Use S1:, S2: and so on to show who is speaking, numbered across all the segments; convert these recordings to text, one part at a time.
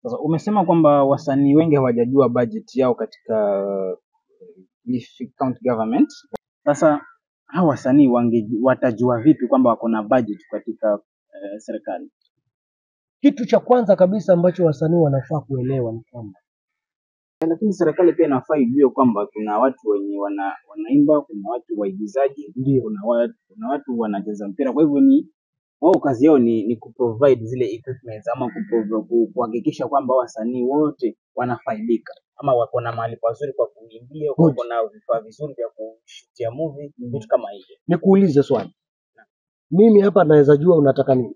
S1: Sasa umesema kwamba wasanii wengi hawajajua budget yao katika Kilifi County Government. Sasa hawa wasanii watajua vipi kwamba wako na budget katika serikali?
S2: Kitu cha kwanza kabisa ambacho wasanii wanafaa kuelewa ni kwamba,
S1: Lakini serikali pia inafaa ijue kwamba kuna watu wenye wanaimba, kuna watu waigizaji,
S2: ndio
S1: kuna watu wanacheza mpira. Kwa hivyo ni wao kazi yao ni kuprovide zile equipments ama kuhakikisha kwamba wasanii wote wanafaidika, ama wako na mahali pazuri kwa kuimbia, wako na vifaa vizuri vya kushutia movie, vitu kama hivyo.
S2: nikuulize swali. Mimi hapa naweza jua unataka nini?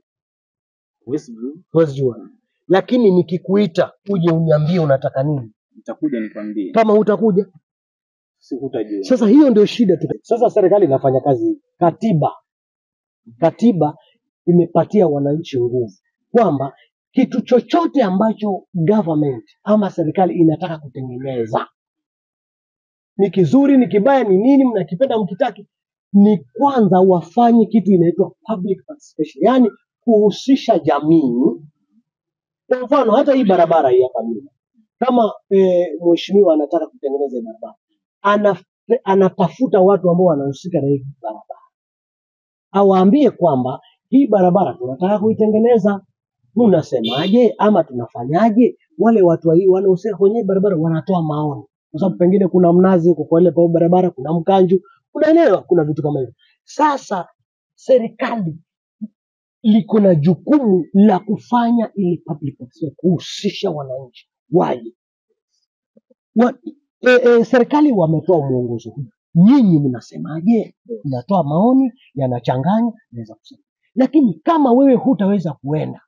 S2: Huwezi jua. Lakini nikikuita uje uniambie unataka nini,
S1: Nitakuja nikwambie.
S2: Kama hutakuja,
S1: Hutajua.
S2: Sasa hiyo ndio shida tu. Sasa serikali inafanya kazi, katiba imepatia wananchi nguvu kwamba kitu chochote ambacho government ama serikali inataka kutengeneza, ni kizuri ni kibaya ni nini, mnakipenda mkitaki, ni kwanza wafanye kitu inaitwa public participation, yani kuhusisha jamii. Kwa mfano hata hii barabara hii hapa mimi, kama mheshimiwa anataka kutengeneza barabara, anatafuta watu ambao wanahusika na hii barabara, awaambie kwamba hii barabara tunataka kuitengeneza, tunasemaje ama tunafanyaje. Wale watu wanahusika kwenye barabara wanatoa maoni, kwa sababu pengine kuna mnazi huko kwa ile barabara, kuna mkanju, unaelewa, kuna vitu kama hivyo. Sasa serikali liko na jukumu la kufanya ili public participation, kuhusisha wananchi waje. Serikali wametoa mwongozo huu, nyinyi mnasemaje? Mnatoa maoni, yanachanganya, naweza kusema. Lakini kama wewe hutaweza kuenda,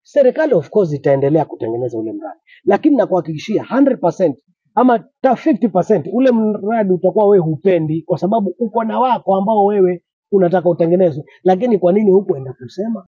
S2: serikali of course itaendelea kutengeneza ule mradi, lakini nakuhakikishia 100% ama 50% ule mradi utakuwa wewe hupendi, kwa sababu uko na wako ambao wewe unataka utengenezwe. Lakini kwa nini hukuenda kusema?